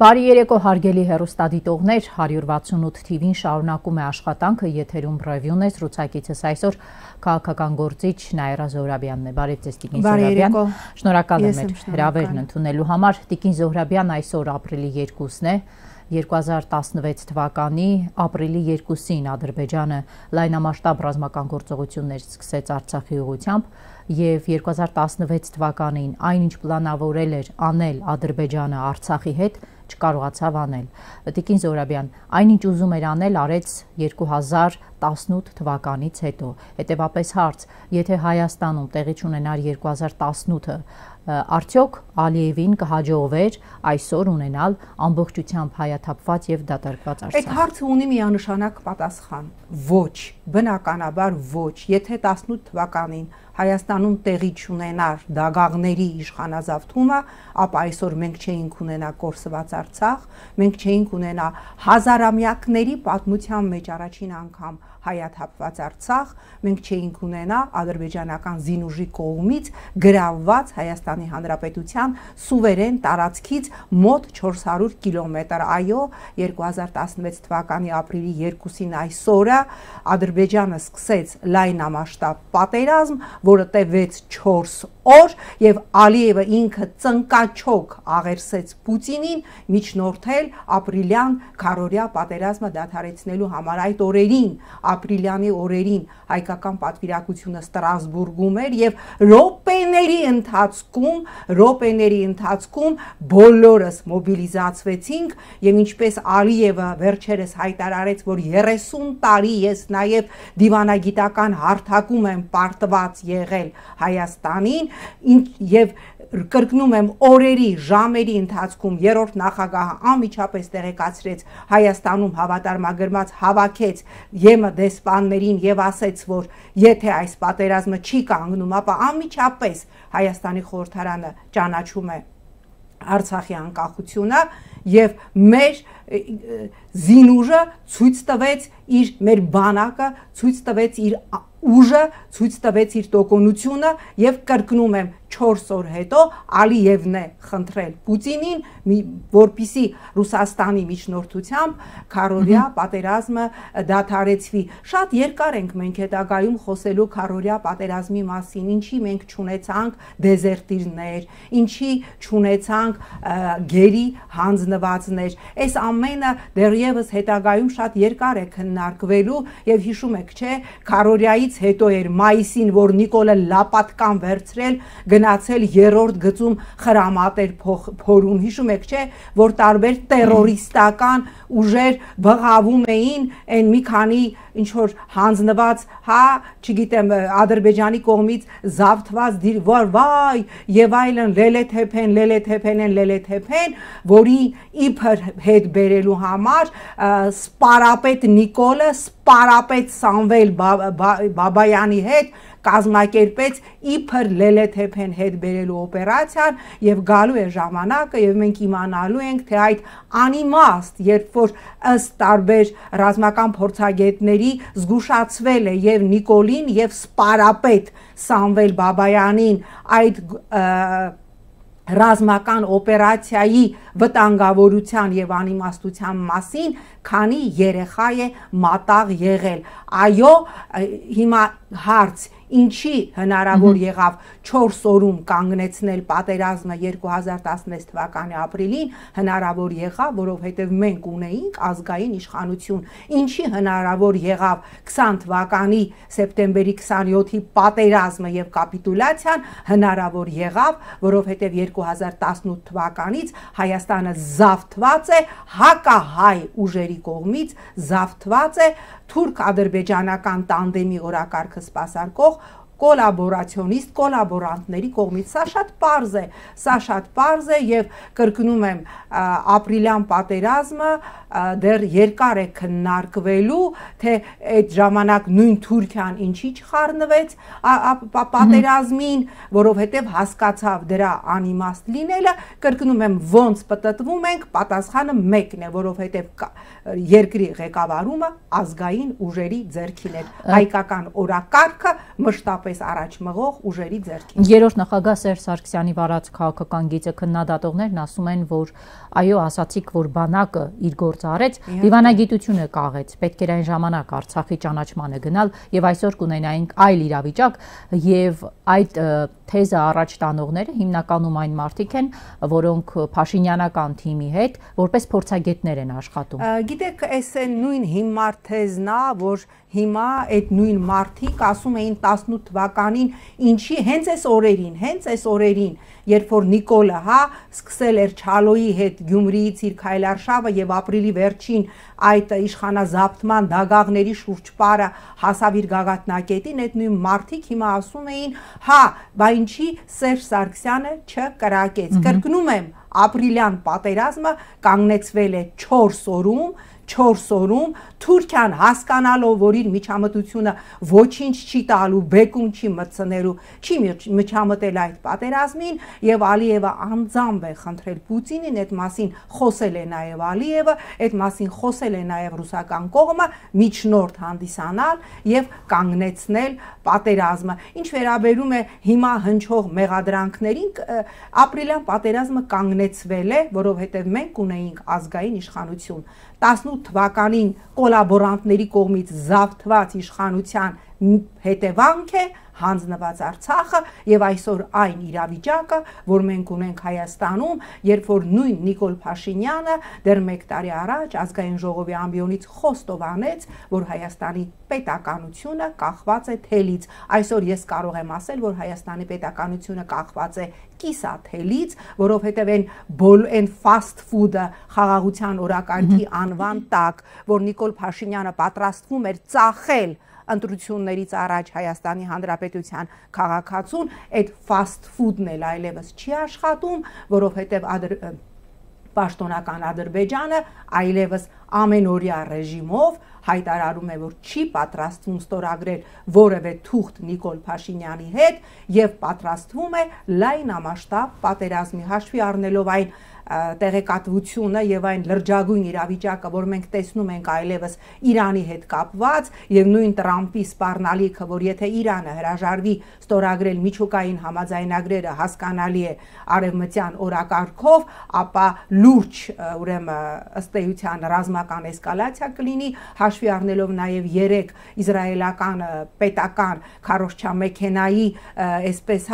Բարի երեկո հարգելի հեռուստադիտողներ, 168 TV-ին շարունակում է աշխատանքը, եթերում ռևյուն է, զրուցակիցս այսօր քաղաքական գործիչ Նաիրա Զոհրաբյանն է։ Բարև ձեզ Տիկին Զոհրաբյան։ Շնորհակալ եմ մեր հրավերն ընդունելու համար։ Տիկին Զոհրաբյան, այսօր ապրիլի 2-ն է, 2016 թվականի ապրիլի 2-ին Ադրբեջանը լայնամասշտաբ ռազմական գործողություններ սկսեց Արցախի ուղղությամբ եւ 2016 թվականին այնինչ պլանավորել էր անել Ադրբեջանը Արցախի հետ չկարողացավ անել։ Տիկին Զոհրաբյան, այնինչ ուզում էր անել, արեց 2018 թվականից հետո։ Հետևապես հարց, եթե Հայաստանում տեղի չունենար 2018-ը, արդյոք Ալիևին կհաջողվեր այսօր ունենալ ամբողջությամբ հայաթափված եւ դատարկված Արցախ։ Այդ հարցը ունի միանշանակ պատասխան։ Ոչ, բնականաբար ոչ։ Եթե 18 թվականին Հայաստանում տեղի չունենար դագաղների իշխանազավթումը, ապա այսօր մենք չէինք ունենա կորսված Արցախ, մենք չէինք ունենա հազարամյակների պատմության մեջ առաջին անգամ հայաթափված Արցախ, մենք չէինք ունենա ադրբեջանական զինուժի կողմից գրավված Հայաստանի Հանրապետության սուվերեն տարածքից մոտ 400 կիլոմետր։ Այո, 2016 թվականի ապրիլի 2-ին այսօրը Ադրբեջանը սկսեց լայնամասշտաբ պատերազմ, որը տևեց 4 օր եւ Ալիևը ինքը ծնկաչոք աղերսեց Պուտինին միջնորդել ապրիլյան քարորյա պատերազմը դադարեցնելու համար։ Այդ օրերին, ապրիլյանի օրերին հայկական պատվիրակությունը Ստրասբուրգում էր եւ րոպեների ընթացքում բոլորս մոբիլիզացվեցինք եւ ինչպես Ալիևը վերջերս հայտարարեց, որ 30 տարի ես նաեւ դիվանագիտական հարթակում եմ պարտված եղել Հայաստանին եւ կրկնում եմ օրերի, ժամերի ընթացքում երրորդ նախագահը անմիջապես տեղեկացրեց Հայաստանում հավատարմագրված հավաքեց ԵՄ դեսպաններին եւ ասեց, որ եթե այս պատերազմը չի կանգնում, ապա անմիջապես Հայաստանի խորհրդարանը ճանաչում է Արցախի անկախությունը եւ մեր զինուժը ցույց տվեց մեր բանակը ցույց տվեց իր ուժը, ցույց տվեց իր տոկունությունը եւ կրկնում եմ 4 օր հետո Ալիևն է խնդրել Պուտինին, որպեսզի Ռուսաստանի միջնորդությամբ քարորյա պատերազմը դադարեցվի։ Շատ երկար ենք մենք հետագայում խոսելու քարորյա պատերազմի մասին, ինչի մենք չունեցանք դեզերտիրներ, ինչի չունեցանք գերի հանձնվածներ։ Այս ամենը դեռևս հետագայում շատ երկար է քննարկվելու եւ հիշում եք, չէ, քարորյայից հետո էր մայիսին, որ Նիկոլը Լապատկան վերցրել, գնացել երրորդ գծում խրամատեր փորում։ Հիշում եք, չէ, որ տարբեր տերորիստական ուժեր բղավում էին այն մի քանի ինչ որ հանձնված, չգիտեմ, Ադրբեջանի կողմից զավթված վայ եւ այլն լելեթեփեն, որի իբր հետ բերելու համար սպարապետ Նիկոլը, սպարապետ Սամվել Բաբայանի հետ կազմակերպեց իբր լելեթեփեն հետ բերելու օպերացիան եւ գալու է ժամանակը եւ մենք իմանալու ենք, թե այդ անիմաստ, երբ որ ըստ տարբեր ռազմական փորձագետների զգուշացվել է եւ Նիկոլին եւ սպարապետ Սամվել Բաբայանին այդ ռազմական օպերացիայի վտանգավորության եւ անիմաստության մասին, քանի երեխա է մատաղ եղել։ Այո, հիմա հարց, ինչի հնարավոր եղավ 4 օրում կանգնեցնել պատերազմը 2016 թվականի ապրիլին, հնարավոր եղավ, որովհետև մենք ունեինք ազգային իշխանություն։ Ինչի հնարավոր եղավ 20 թվականի սեպտեմբերի 27-ի պատերազմը եւ կապիտուլյացիան, հնարավոր եղավ, որովհետև 2018 թվականից Հայաստանը զավթված է հակահայ ուժերի կողմից, զավթված է թուրք-ադրբեջանական տանդեմի օրակարգը սպասարկող կոլաբորացիոնիստ կոլաբորանտների կողմից։ Սա շատ պարզ է եւ կրկնում եմ ապրիլյան պատերազմը դեռ երկար է քննարկվելու, թե այդ ժամանակ նույն Թուրքիան ինչի չխառնվեց պատերազմին, որովհետև հասկացավ դրա անիմաստ լինելը, կրկնում եմ, ոնց պտտվում ենք, պատասխանը մեկն է, որովհետև երկրի ղեկավարումը ազգային ուժերի ձեռքին է, հայկական օրակարգը մշտապես առաջ մղող ուժերի ձեռքին։ Երրորդ նախագահ Սերժ Սարգսյանի վարած քաղաքական գիծը քննադատողներն ասում են, որ այո, ասացիք, որ բանակը իր գործը արեց, դիվանագիտությունը կաղեց, պետք էր այն ժամանակ Արցախի ճանաչմանը գնալ եւ այսօր կունենայինք այլ իրավիճակ եւ այդ թեզը առաջ տանողները հիմնականում այն մարդիկ են, որոնք Փաշինյանական թիմի հետ որպես փորձագետներ են աշխատում։ Գիտեք, այս է նույն հիմար թեզն է, որ հիմա այդ նույն մարդիկ ասում էին 18 թվականին ինչի հենց այս օրերին, երբ որ Նիկոլը սկսել էր Չալոյի հետ Գյումրիից իր քայլարշավը եւ ապրիլի վերջին այդ իշխանազավթման դագաղների շուրջպարը հասավ իր գագաթնակետին, այդ նույն մարդիկ հիմա ասում էին, բա ինչի Սերժ Սարգսյանը չկրակեց։ Կրկնում եմ, ապրիլյան պատերազմը կանգնեցվել է 4 օրում, Թուրքիան հասկանալով, որ իր միջամտությունը ոչինչ չի տալու, բեկում չի մտցնելու, չի միջամտել այդ պատերազմին եւ Ալիևը անձամբ է խնդրել Պուտինին, այդ մասին խոսել է նաեւ Ալիևը, այդ մասին խոսել է նաեւ ռուսական կողմը միջնորդ հանդիսանալ եւ կանգնեցնել պատերազմը։ Ինչ վերաբերում է հիմա հնչող մեղադրանքներին, ապրիլյան պատերազմը կանգնեցվել է, որովհետեւ մենք ունեինք ազգային իշխանություն։ 18 թվականին կոլաբորանտների կողմից զավթված իշխանության հետևանք է հանձնված Արցախը եւ այսօր այն իրավիճակը, որ մենք ունենք Հայաստանում, երբ որ նույն Նիկոլ Փաշինյանը դեռ 1 տարի առաջ ազգային ժողովի ամբիոնից խոստով անեց, որ Հայաստանի պետականությունը կախված է թելից։ Այսօր ես կարող եմ ասել, որ Հայաստանի պետականությունը կախված է կիսաթելից, որովհետև այն fast food-ը խաղաղության օրակարգի անվան տակ, որ Նիկոլ Փաշինյանը պատրաստվում էր ծախել ընտրություններից առաջ Հայաստանի Հանրապետության քաղաքացուն, այդ fast food-ն էլ այլևս չի աշխատում, որովհետև պաշտոնական Ադրբեջանը այլևս ամենօրյա ռեժիմով հայտարարում է, որ չի պատրաստվում ստորագրել որևէ թուղթ Նիկոլ Փաշինյանի հետ եւ պատրաստվում է լայնամասշտաբ պատերազմի, հաշվի առնելով այն տեղեկատվությունը եւ այն լրջագույն իրավիճակը, որ մենք տեսնում ենք այլևս Իրանի հետ կապված եւ նույն Տրամպի սպառնալիքը, որ եթե Իրանը հրաժարվի ստորագրել միջուկային համաձայնագրերը, հասկանալի է արևմտյան օրակարգով, ապա լուրջ ուրեմն ըստ էության ռազմական էսկալացիա կլինի, հաշվի առնելով նաեւ 3 իսրայելական պետական քարոզչամեքենայի այսպես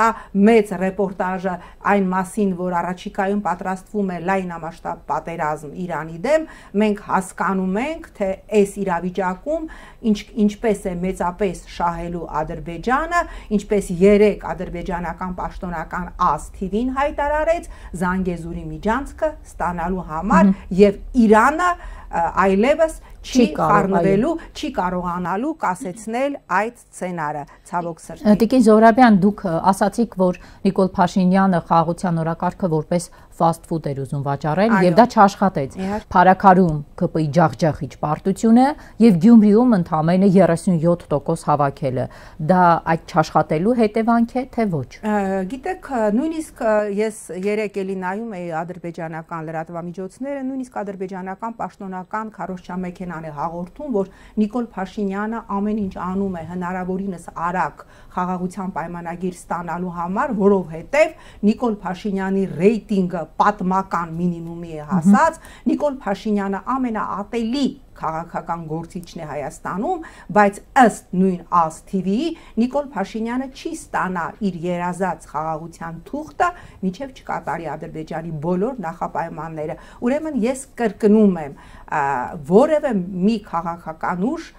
մեծ ռեպորտաժը այն մասին, որ առաջիկայում պատրաստվում է լայնամասշտաբ պատերազմ Իրանի դեմ, մենք հասկանում ենք, թե այս իրավիճակում ինչպես է մեծապես շահելու Ադրբեջանը, ինչպես 3 ադրբեջանական պաշտոնական ազգ թիվին հայտարարեց Զանգեզուրի միջանցքը ստանալու համար եւ Իրանը այլևս չի խառնվելու, չի կարողանալու կասեցնել այդ սցենարը, ցավոք սրտի։ Տիկին Զոհրաբյան, դուք ասացիք, որ Նիկոլ Փաշինյանը խաղաղության օրակարգը որպես fast food էր ուզում վաճառել եւ դա չաշխատեց։ Փարաքարում ԿՊ-ի ջախջախիչ պարտությունը եւ Գյումրիում ընդամենը 37% հավաքելը։ Դա այդ չաշխատելու հետևանք է, թե ոչ։ Գիտեք, նույնիսկ ես երեք էլի նայում էի ադրբեջանական լրատվամիջոցները, նույնիսկ ադրբեջանական պաշտոնական քարոզչամեքենան է հաղորդում, որ Նիկոլ Փաշինյանը ամեն ինչ անում է հնարավորինս արագ խաղաղության պայմանագիր ստանալու համար, որովհետև Նիկոլ Փաշինյանի ռեյտինգը պատմական մինիմումի է հասած, Նիկոլ Փաշինյանը ամենաատելի քաղաքական գործիչն է Հայաստանում, բայց ըստ նույն ASTV-ի Նիկոլ Փաշինյանը չի ստանա իր երազած խաղաղության թուղթը, մինչև չկատարի Ադրբեջանի բոլոր նախապայմանները։ Ուրեմն ես կրկնում եմ, որևէ մի քաղաքական ուժ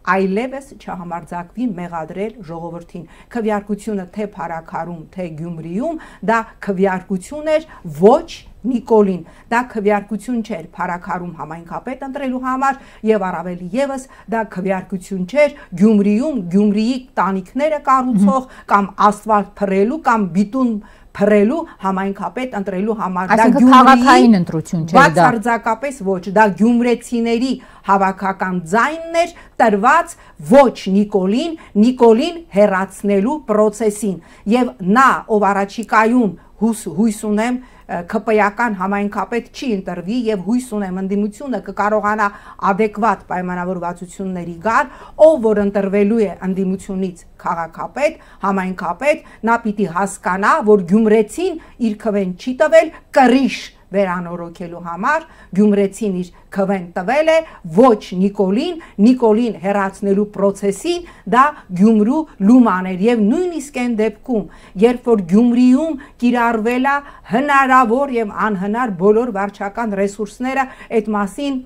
այլևս չհամարձակվի մեղադրել ժողովրդին։ Քվեարկությունը թե Փարաքարում, թե Գյումրիում, դա քվեարկություն էր ոչ Նիկոլին, դա քվեարկություն չէր Փարաքարում համայնքապետ ընտրելու համար եւ առավել եւս դա քվեարկություն չէր Գյումրիում Գյումրիի տանիքները կառուցող կամ ասֆալտ փռելու կամ բիտուն փռելու համայնքապետ ընտրելու համար։ Այսինքն քաղաքային ընտրություն չէ դա։ Բացարձակապես ոչ, դա գյումրեցիների հավաքական ձայնն էր տրված ոչ Նիկոլին հեռացնելու process-ին եւ նա ով առաջիկայում հույս ունեմ ԿՊ-ական համայնքապետ չի ընտրվի եւ հույս ունեմ ընդդիմությունը կկարողանա adekvat պայմանավորվածությունների գալ, ով որ ընտրվելու է ընդդիմությունից քաղաքապետ, համայնքապետ, նա պիտի հասկանա, որ գյումրեցին իր քվեն չի տվել կռիժ վերանորոգելու համար, գյումրեցին իր քվեն տվել է ոչ Նիկոլին հեռացնելու process-ին, դա Գյումրու լուման էր եւ նույնիսկ այն դեպքում, երբ որ Գյումրիում կիրառվել է հնարավոր եւ անհնար բոլոր վարչական ռեսուրսները, այդ մասին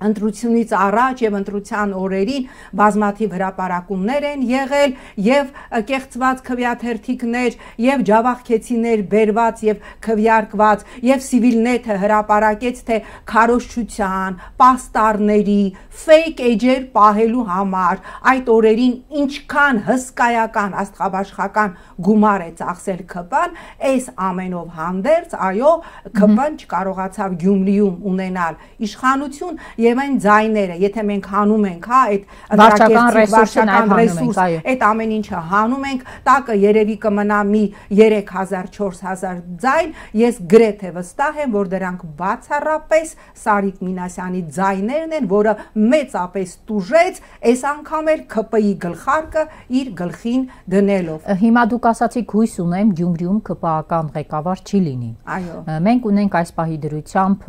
ընտրությունից առաջ եւ ընտրության օրերին բազմաթիվ հրապարակումներ են եղել եւ կեղծված քվեաթերթիկներ եւ ջավախքեցիներ բերված եւ քվեարկված եւ Civilnet-ը հրապարակեց թե քարոզչության, պաստառների, fake էջեր պահելու համար այդ օրերին ինչքան հսկայական աստղաբաշխական գումար է ծախսել ԿՊ-ն, այս ամենով հանդերձ, այո, ԿՊ-ն չկարողացավ Գյումրիում ունենալ իշխանություն եւ այն ձայները, եթե մենք հանում ենք, հա, այդ վարչական ռեսուրս, այդ ամեն ինչը հանում ենք, տակը երևի կմնա մի 3000-4000 ձայն, ես գրեթե վստահ եմ, որ դրանք բացառապես Սարիկ Մինասյանի ձայներն են, որը մեծապես տուժեց, այս անգամ էլ ԿՊ-ի գլխարկը իր գլխին դնելով։ Հիմա դուք ասացիք հույս ունեմ Գյումրիում ԿՊ-ական ղեկավար չի լինի։ Այո։ Մենք ունենք այս պահի դրությամբ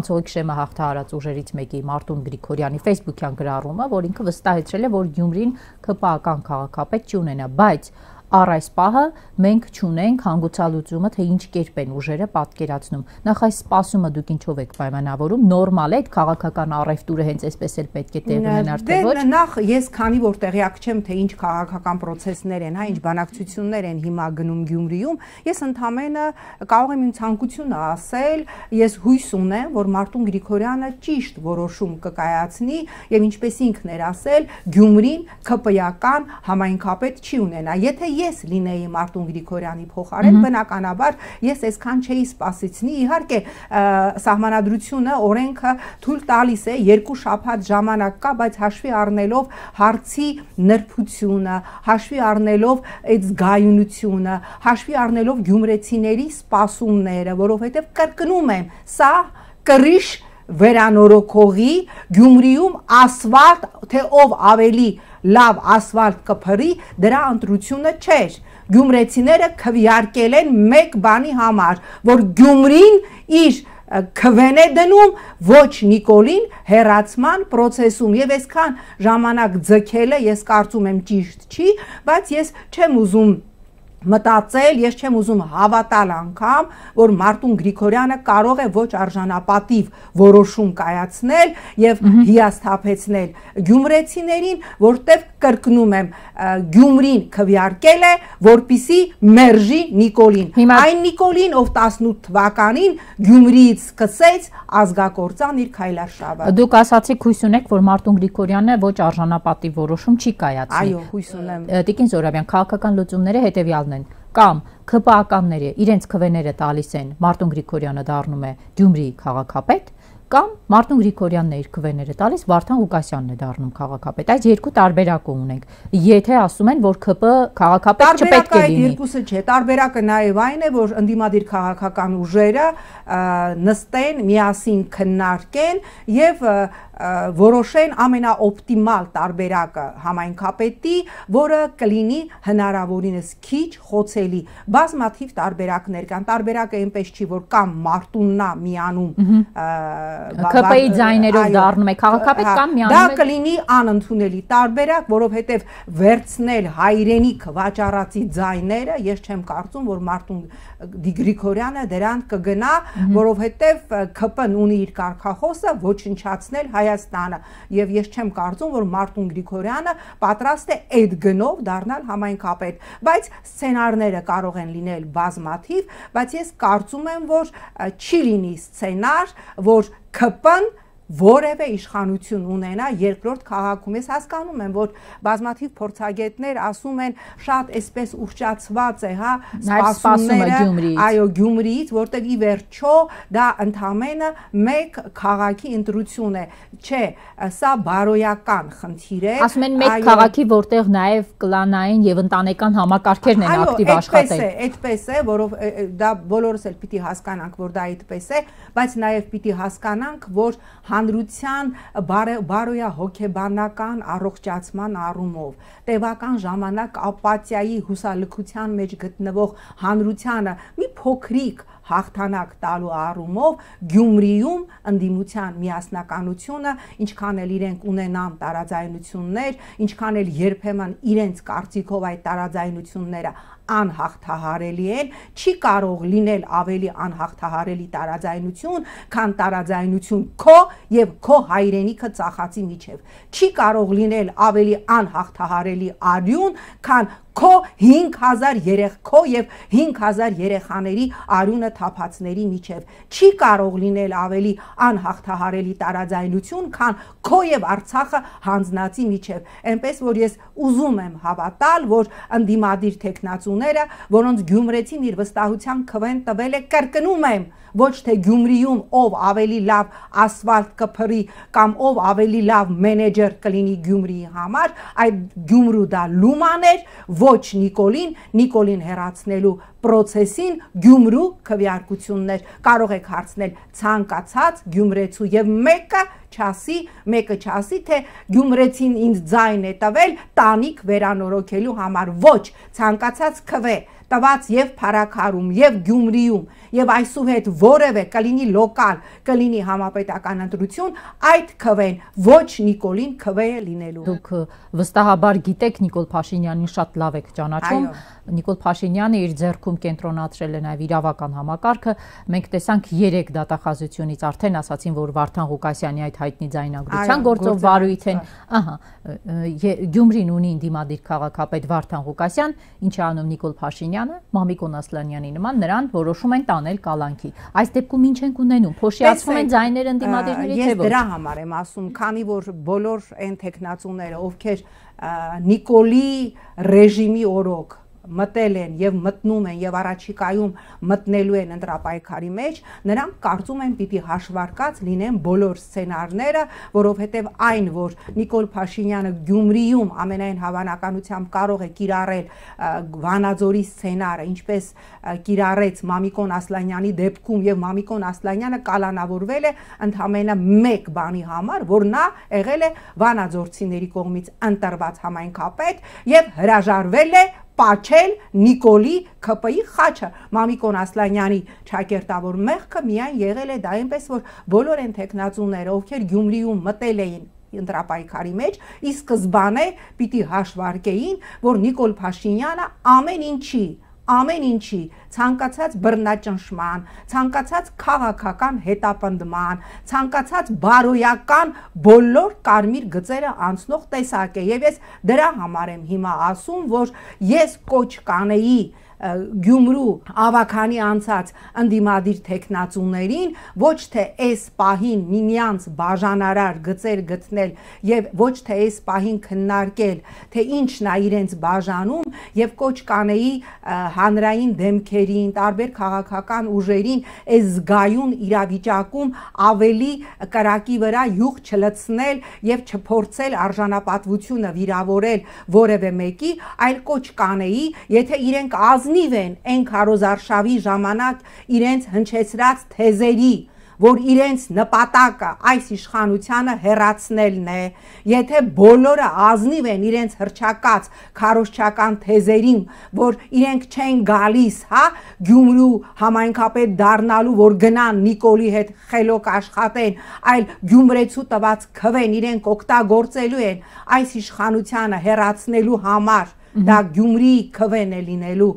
անցողիկ շեմը հաղթահարած ուժերից մեկի Մարտուն Գրիգորյանի Facebook-յան գրառումը, որ ինքը վստահեցրել է, որ Գյումրին ԿՊ-ական քաղաքապետ չի ունենա, բայց առ այս պահը մենք չունենք հանգուցալուծումը, թե ինչ կերպ են ուժերը պատկերացնում։ Նախ այս սպասումը դուք ինչով եք պայմանավորում, նորմալ է այդ քաղաքական առևտուրը հենց այսպես էլ պետք է տեղի ունենար, թե ոչ։ Նախ ես քանի որ տեղյակ չեմ, թե ինչ քաղաքական process-ներ են, հա, ինչ բանակցություններ են հիմա գնում Գյումրիում, ես ընդամենը կարող եմ իմ ցանկությունը ասել, ես հույս ունեմ, որ Մարտուն Գրիգորյանը ճիշտ որոշում կկայացնի եւ ինչպես ինքն էր ասել, Գյումրին ԿՊ-ական համայնքապետ չի ունենա։ Եթե ես լինեի Մարտուն Գրիգորյանի փոխարեն, բնականաբար ես այսքան չէի սպասիցնի, իհարկե սահմանադրությունը, օրենքը թույլ տալիս է 2 շաբաթ ժամանակ կա, բայց հաշվի առնելով հարցի նրբությունը, հաշվի առնելով այդ զգայունությունը, հաշվի առնելով գյումրեցիների սպասումները, որովհետև կրկնում եմ, սա կռիժ վերանորոգողի Գյումրիում ասֆալտ, թե ով ավելի լավ ասֆալտ կփռի, դրա ընտրությունը չէր։ Գյումրեցիները քվեարկել են մեկ բանի համար, որ Գյումրին իր քվեն է դնում ոչ Նիկոլին հեռացման process-ում եւ այսքան ժամանակ ձգելը ես կարծում եմ ճիշտ չի, բայց ես չեմ ուզում մտածել, ես չեմ ուզում հավատալ անգամ, որ Մարտուն Գրիգորյանը կարող է ոչ արժանապատիվ որոշում կայացնել եւ հիասթափեցնել գյումրեցիներին, որտեղ կրկնում եմ, Գյումրին քվեարկել է, որպիսի մերժի Նիկոլին։ Այն Նիկոլին, ով 18 թվականին Գյումրիից սկսեց ազգակործան իր քայլարշավը։ Դուք ասացիք հույս ունեք, որ Մարտուն Գրիգորյանը ոչ արժանապատիվ որոշում չի կայացնի։ Այո, հույս ունեմ։ Տիկին Զոհրաբյան, քաղաքական լուծումները հետեւյալն են, կամ ԿՊ-ականները իրենց քվեները տալիս են, Մարտուն Գրիգորյանը դառնում է Գյումրիի քաղաքապետ, կամ Մարտուն Գրիգորյանն է իր քվեները տալիս, Վարդան Ղուկասյանն է դառնում քաղաքապետ։ Այս երկու տարբերակ ունենք։ Եթե ասում են, որ ԿՊ քաղաքապետ չպետք է լինի։ Տարբերակը այդ երկուսը չէ, տարբերակը նաև այն է, որ ընդդիմադիր քաղաքական ուժերը նստեն, միասին քննարկեն եւ որոշեն ամենաօպտիմալ տարբերակը համայնքապետի, որը կլինի հնարավորինս քիչ խոցելի։ Բազմաթիվ տարբերակներ կան։ Տարբերակը այնպես չի, որ կամ Մարտուննա միանում ԿՊ-ի ձայներով դառնում է քաղաքապետ կամ միանում է։ Դա կլինի անընդունելի տարբերակ, որովհետև վերցնել հայրենիք վաճառածի ձայները, ես չեմ կարծում, որ Մարտուն Գրիգորյանը դրան կգնա, որովհետև ԿՊ-ն ունի իր կարգախոսը ոչնչացնել Հայաստանը, եւ ես չեմ կարծում, որ Մարտուն Գրիգորյանը պատրաստ է այդ գնով դառնալ համայնքապետ, բայց սցենարները կարող են լինել բազմաթիվ, բայց ես կարծում եմ, որ չի լինի սցենար, որ ԿՊ-ն որևէ իշխանություն ունենա երկրորդ քաղաքում։ Ես հասկանում եմ, որ բազմաթիվ փորձագետներ ասում են շատ այսպես ուռճացված է, հա, սպասումները, այո, Գյումրիից, որտեղ ի վերջո դա ընդամենը մեկ քաղաքի ընտրություն է, չէ, սա բարոյական խնդիր է։ Ասում են մեկ քաղաքի, որտեղ նաև կլանային եւ ընտանեկան համակարգերն են ակտիվ աշխատել։ Այդպես է, որով դա բոլորս էլ պիտի հասկանանք, որ դա այդպես է, բայց նաև պիտի հասկանանք, որ հանրության բարոյահոգեբանական առողջացման առումով տևական ժամանակ ապաթիայի հուսալքության մեջ գտնվող հանրությանը մի փոքրիկ հաղթանակ տալու առումով Գյումրիում ընդդիմության միասնականությունը, ինչքան էլ իրենք ունենան տարաձայնություններ, ինչքան էլ երբեմն իրենց կարծիքով այդ տարաձայնությունները անհաղթահարելի են, չի կարող լինել ավելի անհաղթահարելի տարաձայնություն, քան տարաձայնություն քո եւ քո հայրենիքը ծախածի միջև։ Չի կարող լինել ավելի անհաղթահարելի արյուն, քան քո 5000 քո եւ 5000 երեխաների արյունը թափածների միջև։ Չի կարող լինել ավելի անհաղթահարելի տարաձայնություն, քան քո եւ Արցախը հանձնածի միջև։ Այնպես որ ես ուզում եմ հավատալ, որ ընդդիմադիր տեխնացուները, որոնց Գյումրեցին իր վստահության քվեն տվել է, կրկնում եմ, ոչ թե Գյումրիում ով ավելի լավ ասֆալտ կփռի կամ ով ավելի լավ մենեջեր կլինի Գյումրիի համար, այդ Գյումրու դա լուման էր, ոչ Նիկոլին հեռացնելու պրոցեսին Գյումրու քվեարկություններ։ Կարող եք հարցնել ցանկացած գյումրեցու եւ մեկը չասի, թե Գյումրեցին ինձ ձայն է տվել տանիք վերանորոգելու համար, ոչ, ցանկացած քվե տված եւ Փարաքարում եւ Գյումրիում եւ այսուհետ որևէ կլինի լոկալ, կլինի համապետական ընտրություն, այդ քվեն ոչ Նիկոլին քվե է լինելու։ Դուք վստահաբար գիտեք Նիկոլ Փաշինյանին շատ լավ եք ճանաչում։ Նիկոլ Փաշինյանը իր ձեռքում կենտրոնացրել է նաև իրավական համակարգը։ Մենք տեսանք 3 դատախազությունից արդեն ասացին, որ Վարդան Ղուկասյանի այդ հայտնի ձայնագրության գործով վարույթ են։ Գյումրին ունի ընդդիմադիր քաղաքապետ Վարդան Ղուկասյան, ինչ է անում Նիկոլ Փաշինյանը, Մամիկոն Ասլանյանի նման, նրան որոշում են տանել կալանքի։ Այս դեպքում ինչ ենք ունենում, փոշիացվում են ձայները ընդդիմադիրների թե ոչ։ Ես դրա համար եմ ասում, քանի որ բոլոր այն տեխնացուները, ովքեր Նիկոլի ռեժիմի օրոք մտել են եւ մտնում են եւ առաջիկայում մտնելու են ընտրապայքարի մեջ, նրանք կարծում են պիտի հաշվարկած լինեն բոլոր սցենարները, որովհետեւ այն, որ Նիկոլ Փաշինյանը Գյումրիում ամենայն հավանականությամբ կարող է կիրառել Վանաձորի սցենարը, ինչպես կիրառեց Մամիկոն Ասլանյանի դեպքում, եւ Մամիկոն Ասլանյանը կալանավորվել է ընդամենը մեկ բանի համար, որ նա եղել է Վանաձորցիների կողմից ընտրված համայնքապետ եւ հրաժարվել է պաչել Նիկոլի ՔՊ-ի խաչը։ Մամիկոն Ասլանյանի ճակերտավոր մեղքը միայն եղել է դա, այնպես որ բոլոր այն տեխնացուները, ովքեր Գյումրիում մտել էին ընտրապայքարի մեջ, ի սկզբանե պիտի հաշվարկեին, որ Նիկոլ Փաշինյանը ամեն ինչի ցանկացած բռնաճնշման, ցանկացած քաղաքական հետապնդման, ցանկացած բարոյական բոլոր կարմիր գծերը անցնող տեսակ է, եւ ես դրա համար եմ հիմա ասում, որ ես կոչ կանեի Գյումրու ավականի անցած ընդդիմադիր տեխնացուներին ոչ թե այս պահին միմյանց բաժանարար գծեր գտնել եւ ոչ թե այս պահին քննարկել, թե ինչն է իրենց բաժանում եւ կոչ կանեի հանրային դեմքերին, տարբեր քաղաքական ուժերին այս զգայուն իրավիճակում ավելի կրակի վրա յուղ չլցնել եւ չփորձել արժանապատվությունը վիրավորել որևէ մեկի, այլ կոչ կանեի, եթե իրենք ազնիվ են այն քարոզարշավի ժամանակ իրենց հնչեցրած թեզերի, որ իրենց նպատակը այս իշխանությանը հեռացնելն է, եթե բոլորը ազնիվ են իրենց հռչակած քարոզչական թեզերին, որ իրենք չեն գալիս, Գյումրու համայնքապետ դառնալու, որ գնան Նիկոլի հետ խելոք աշխատեն, այլ Գյումրեցու տված քվեն իրենք օգտագործելու են այս իշխանությանը հեռացնելու համար, դա Գյումրիի քվեն է լինելու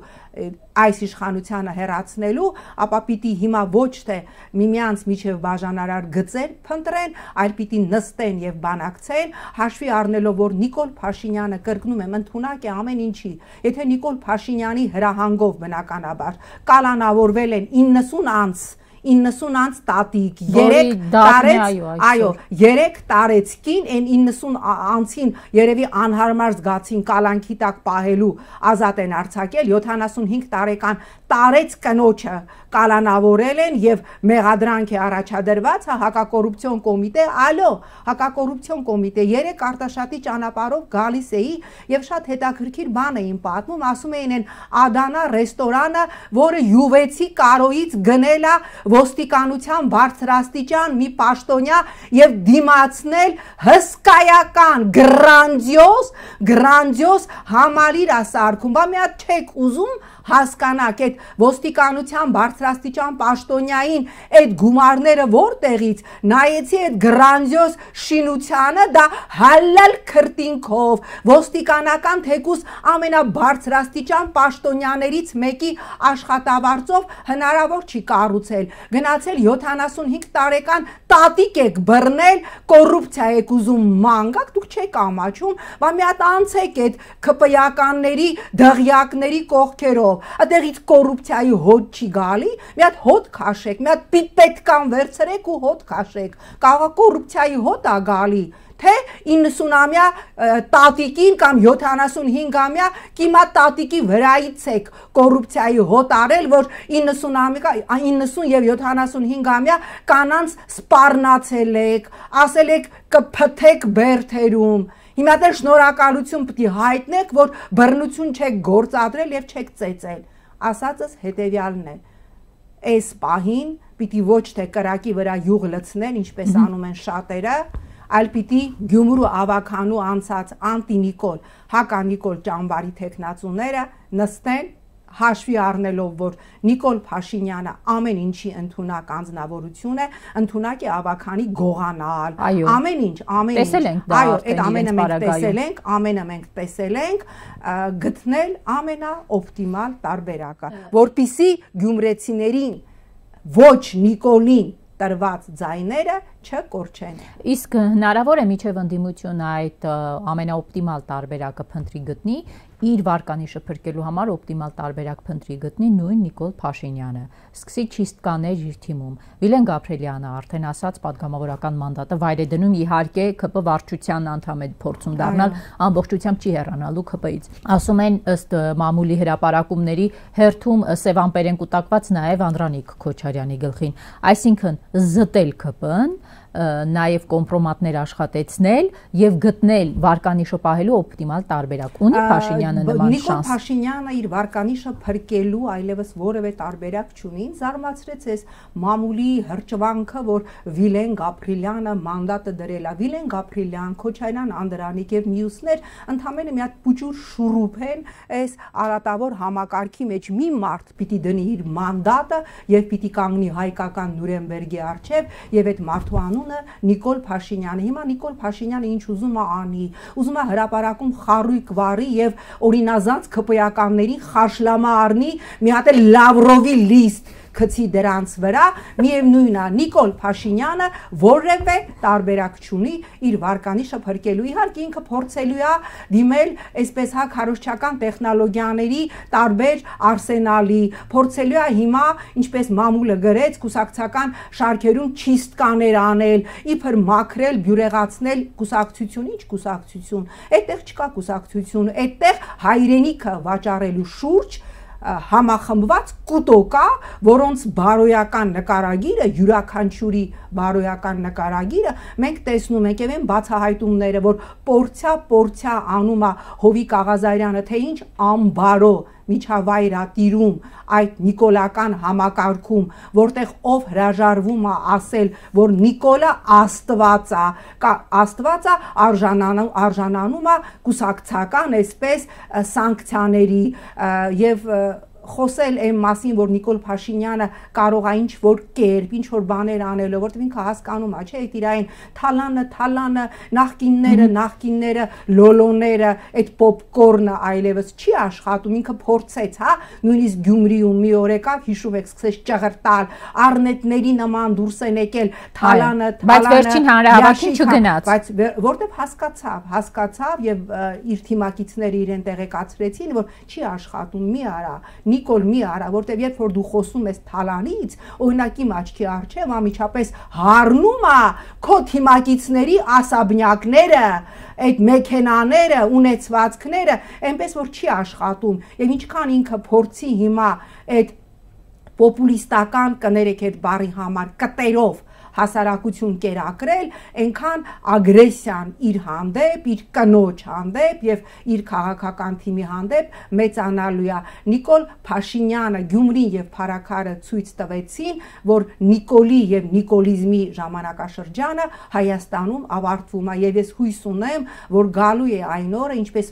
այս իշխանությանը հեռացնելու, ապա պիտի հիմա ոչ թե միմյանց միջև բաժանարար գծեր փնտրեն, այլ պիտի նստեն եւ բանակցեն, հաշվի առնելով, որ Նիկոլ Փաշինյանը, կրկնում եմ, ընդունակ է ամեն ինչի։ Եթե Նիկոլ Փաշինյանի հրահանգով բնականաբար կալանավորվել են 90 անց 90 անց տատիկ, 3 տարեց, այո, 3 տարեց կին, այն 90 անցին երևի անհարմար զգացին կալանքի տակ պահելու ազատ են արձակել, 75 տարեկան տարեց կնոջը կալանավորել են եւ մեղադրանք է առաջադրված հակակոռուպցիոն կոմիտե, ալո, հակակոռուպցիոն կոմիտե 3 Արտաշատի ճանապարհով գալիս էի եւ շատ հետաքրքիր բան էին պատմում, ասում էին այն Ադանա ռեստորանը, որը յուվեցի կարոյից գնել է ոստիկանության բարձրաստիճան մի պաշտոնյա եւ դիմացնել հսկայական գրանձիոզ համալիր ասարքում, բա մի հատ չեք ուզում հասկանաք այդ ոստիկանության բարձրաստիճան պաշտոնյային այդ գումարները որտեղից նայեցի այդ գրանձիոզ շինությանը դա հալալ քրտինքով ոստիկանական թեկուս ամենաբարձրաստիճան պաշտոնյաներից մեկի աշխատավարձով հնարավոր չի կառուցել գնացել 75 տարեկան տատիկ եք բռնել կոռուպցիա եք ուզում մանգակ դուք չեք ամաչում բա մի հատ անցեք այդ ԿՊ-ականների դղյակների կողքերով Այդտեղից կոռուպցիայի հոտ չի գալի, մի հատ հոտ քաշեք, մի հատ պիպետկան վերցրեք ու հոտ քաշեք, կարող է կոռուպցիայի հոտ է գալի, թե 90-ամյա տատիկին կամ 75-ամյա կիմա տատիկի վրայից եք կոռուպցիայի հոտ արել, որ 90 եւ 75-ամյա կանանց սպառնացել եք, ասել եք կփթեք բերթերում Հիմա դեռ շնորհակալություն պիտի հայտնեք, որ բռնություն չեք գործադրել եւ չեք ծեծել։ Ասածս հետեւյալն է։ Այս պահին պիտի ոչ թե կրակի վրա յուղ լցնեն, ինչպես անում են շատերը, այլ պիտի Գյումրու ավականու անցած անտի-Նիկոլ, հակա-Նիկոլ ճամբարի տեխնացուները նստեն հաշվի առնելով, որ Նիկոլ Փաշինյանը ամեն ինչի ընդունակ անձնավորություն է, ընդունակ է ավականի գողանալ, ամեն ինչ, այո, այդ ամենը մենք տեսել ենք, ամենը մենք տեսել ենք, գտնել ամենաօպտիմալ տարբերակը, որպիսի գյումրեցիներին ոչ Նիկոլին տրված ձայները չկորչեն։ Իսկ հնարավոր է միջև ընդդիմությունը այդ ամենաօպտիմալ տարբերակը փնտրի գտնի, իր վարկանիշը փրկելու համար օպտիմալ տարբերակ փնտրի գտնի նույն Նիկոլ Փաշինյանը։ Սկսի չիստկաներ իր թիմում։ Վիլեն Գաբրիելյանը արդեն ասաց պատգամավորական մանդատը վայր է դնում, իհարկե ԿՊ վարչության անդամ է փորձում դառնալ, ամբողջությամբ չի հեռանալու ԿՊ-ից։ Ասում են ըստ մամուլի հրապարակումների հերթում Սևան-Պերեն կուտակված նաև Անդրանիկ Քոչարյանի գլխին, այսինքն զտել ԿՊ-ն նաև կոմպրոմատներ աշխատեցնել եւ գտնել վարկանիշը պահելու օպտիմալ տարբերակ։ Ունի Փաշինյանը նման շանս։ Նիկոլ Փաշինյանը իր վարկանիշը փրկելու այլևս որևէ տարբերակ չունի։ Զարմացրեց էս մամուլի հրճվանքը, որ Վիլեն Գաբրիելյանը մանդատը դրել է։ Վիլեն Գաբրիելյան, Քոչարյան Անդրանիկ եւ մյուսներ ընդամենը մի հատ փուճուր շուրուփ են այս արատավոր համակարգի մեջ մի մարդ պիտի դնի իր մանդատը եւ պիտի կանգնի հայկական Նուրենբերգի առջեւ եւ այդ մարդու Նիկոլ Փաշինյանը հիմա Նիկոլ Փաշինյանը ինչ ուզում է անի ուզում է հրապարակում խարույկ վարի եւ օրինազանց ԿՊ-ականներին խաշլամա առնի մի հատ Լավրովի լիստ գցի դրանց վրա միևնույնն է Նիկոլ Փաշինյանը որևէ տարբերակ չունի իր վարկանիշը փրկելու իհարկե ինքը փորձելու է դիմել այսպես հա քարոզչական տեխնոլոգիաների տարբեր արսենալի փորձելու է հիմա ինչպես մամուլը գրեց կուսակցական շարքերում չիստկաներ անել իբր մաքրել բյուրեղացնել կուսակցություն ինչ կուսակցություն այդտեղ չկա կուսակցություն այդտեղ հայրենիքը վաճառելու շուրջ համախմբված կուտոկա, որոնց բարոյական նկարագիրը, յուրաքանչյուրի բարոյական նկարագիրը մենք տեսնում ենք եւ այն բացահայտումները, որ պորցիա անում է Հովիկ Աղազարյանը, թե ինչ անբարո միջավայրատիրում այդ նիկոլական համակարգում, որտեղ ով հրաժարվում է ասել, որ Նիկոլը Աստված է, արժանանում է կուսակցական այսպես սանկցիաների եւ խոսել այն մասին, որ Նիկոլ Փաշինյանը կարող է ինչ-որ կերպ, ինչ-որ բաներ անելով, որտեղ ինքը հասկանում է, չէ՞, այդ իրային թալանը, նախկինները, լոլոները, այդ պոպկորնը այլևս չի աշխատում, ինքը փորձեց, հա, նույնիսկ Գյումրիում մի օր եկավ, հիշում եք, սկսեց ճղրտալ, առնետների նման դուրս են եկել թալանը, բայց վերջին հանրահավաքին չգնաց, բայց որտեղ հասկացավ եւ իր թիմակիցները իրեն տեղեկացրեցին, որ չի աշխատում, մի արա Նիկոլ մի արա, որտեվ երբ որ դու խոսում ես թալանից, օրինակ իմ աչքի առջև անմիջապես հառնում է քո թիմակիցների ասաբնյակները, այդ մեքենաները, ունեցվածքները, այնպես որ չի աշխատում, եւ ինչքան ինքը փորձի հիմա այդ պոպուլիստական կներեք այդ բառի համար կտերով հասարակություն կերակրել, այնքան ագրեսիան իր հանդեպ, իր կնոջ հանդեպ եւ իր քաղաքական թիմի հանդեպ մեծանալու է։ Նիկոլ Փաշինյանը, Գյումրին եւ Փարաքարը ցույց տվեցին, որ Նիկոլի եւ նիկոլիզմի ժամանակաշրջանը Հայաստանում ավարտվում է եւ ես հույս ունեմ, որ գալու է այն օրը, ինչպես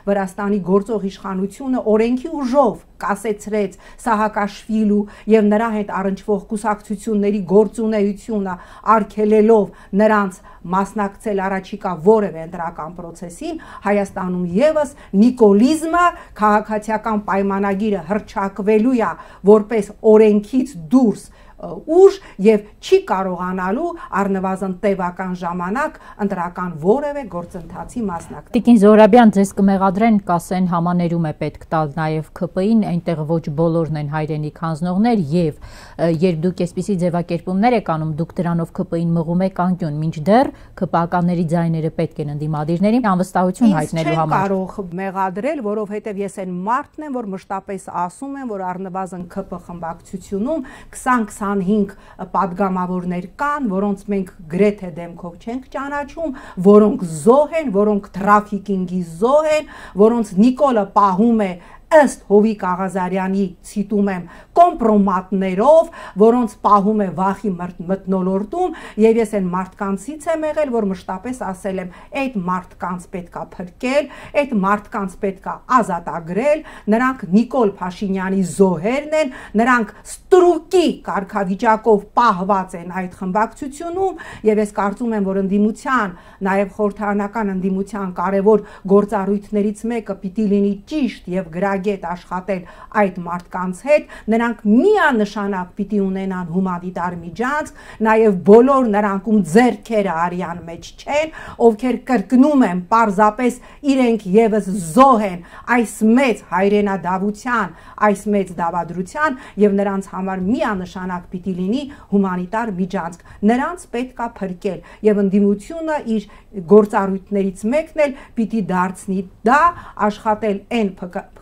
Վրաստանի գործող իշխանությունը օրենքի ուժով կասեցրեց Սահակաշվիլու եւ նրա հետ առնչվող կուսակցությունների գործունեությունը արգելելով նրանց մասնակցել առաջիկա որևէ ընտրական process-ին, Հայաստանում եւս նիկոլիզմը քաղաքացիական պայմանագիրը հռչակվելու է որպես օրենքից դուրս ուժ եւ չի կարողանալու առնվազն տևական ժամանակ ընտրական որևէ գործընթացի մասնակցել։ Տիկին Զոհրաբյան, ձեզ կմեղադրեն, կասեն համաներում է պետք տալ նաեւ ԿՊ-ին, այնտեղ ոչ բոլորն են հայրենիք հանձնողներ եւ երբ դուք այսպիսի ձևակերպումներ եք անում, դուք դրանով ԿՊ-ին մղում եք անկյուն, մինչդեռ ԿՊ-ականների ձայները պետք են ընդդիմադիրներին անվստահություն հայտնելու համար։ Չեմ կարող մեղադրել, որովհետեւ ես այն մարդն եմ, որ մշտապես ասում եմ, որ առնվազն ԿՊ խմբակցությունում 20-25 պատգամավորներ կան, որոնց մենք գրեթե դեմքով չենք ճանաչում, որոնք զոհ են, որոնք թրաֆիկինգի զոհ են, որոնց Նիկոլը պահում է ըստ Հովիկ Աղազարյանի ցիտում եմ կոմպրոմատներով, որոնց պահում է վախի մթնոլորտում եւ ես այն մարդկանցից եմ եղել, որ մշտապես ասել եմ, այդ մարդկանց պետքա փրկել, այդ մարդկանց պետքա ազատագրել, նրանք Նիկոլ Փաշինյանի զոհերն են, նրանք ստրուկի կարգավիճակով պահված են այդ խմբակցությունում եւ ես կարծում եմ, որ ընդդիմության, նաեւ խորհրդարանական ընդդիմության կարեւոր գործառույթներից մեկը պիտի լինի ճիշտ եւ գրագետ աշխատել այդ մարդկանց հետ, նրանք միանշանակ պիտի ունենան հումանիտար միջանցք, նաև բոլոր նրանք ում ձեռքերը արյան մեջ չեն, ովքեր կրկնում են պարզապես իրենք եւս զոհ են այս մեծ հայրենադավության, այս մեծ դավադրության եւ նրանց համար միանշանակ պիտի լինի հումանիտար միջանցք։ Նրանց պետքա փրկել եւ ընդդիմությունը իր գործառույթներից մեկն էլ պիտի դարձնի դա աշխատել այն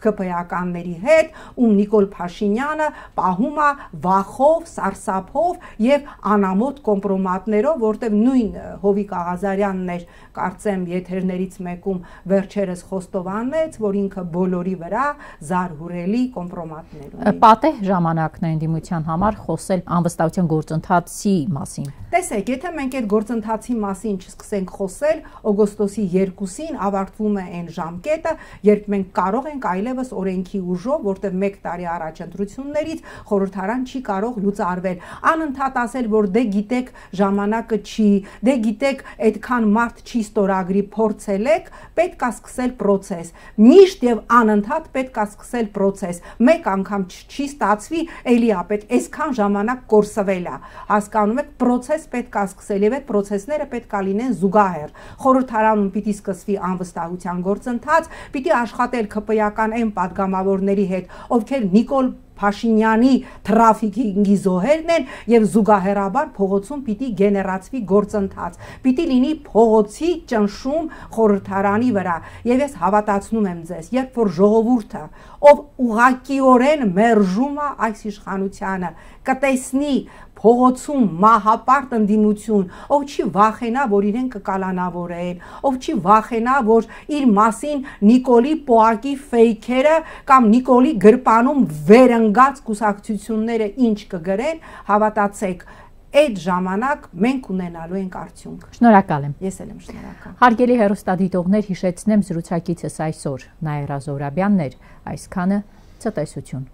ԿՊ-ականների հետ, ում Նիկոլ Փաշինյանը պահում է վախով, սարսափով եւ անամոթ կոմպրոմատներով, որտեղ նույն Հովիկ Աղազարյանն էր, կարծեմ եթերներից մեկում վերջերս խոստովանեց, որ ինքը բոլորի վրա զարհուրելի կոմպրոմատներ ունի։ Պատեհ ժամանակն է ընդդիմության համար խոսել անվստահության գործընթացի մասին։ Տեսեք, եթե մենք այդ գործընթացի մասին չսկսենք խոսել, օգոստոսի 2-ին ավարտվում է այն ժամկետը, երբ մենք կարող ենք այլևս օրենքի ուժով, որտեղ 1 տարի առաջ ընտրություններից խորհրդարան չի կարող լուծարվել, անընդհատ ասել, որ դե գիտեք ժամանակը չի, դե գիտեք այդքան մարդ չի ստորագրի, փորձել եք, պետք է սկսել process, միշտ եւ անընդհատ պետք է սկսել process, մեկ անգամ չի ստացվի, էլի է պետք այսքան ժամանակ կորսվել է, հասկանում եք, process պետք է սկսել եւ այդ process-ները պետք է լինեն զուգահեռ, խորհրդարանում պիտի սկսվի անվստահության գործընթաց, պիտի աշխատել ԿՊ-ական այն պատգամավորների հետ, ովքեր Նիկոլ Փաշինյանի թրաֆիկինգի զոհերն են եւ զուգահեռաբար փողոցում պիտի գեներացվի գործընթաց, պիտի լինի փողոցի ճնշում խորհրդարանի վրա եւ ես հավատացնում եմ ձեզ, երբ որ ժողովուրդը, ով ուղղակիորեն մերժում է այս իշխանությանը, կտեսնի փողոցում մահապարտ ընդդիմություն, ով չի վախենա, որ իրեն կկալանավորեն, ով չի վախենա, որ իր մասին Նիկոլի պոակի ֆեյքերը կամ Նիկոլի գրպանում վերընկած կուսակցությունները ինչ կգրեն, հավատացեք, այդ ժամանակ մենք ունենալու ենք արդյունք։ Շնորհակալ եմ։ Ես էլ եմ շնորհակալ։ Հարգելի հեռուստադիտողներ, հիշեցնեմ զրուցակիցս այսօր Նաիրա Զոհրաբյանն էր, այսքանը ցտեսություն։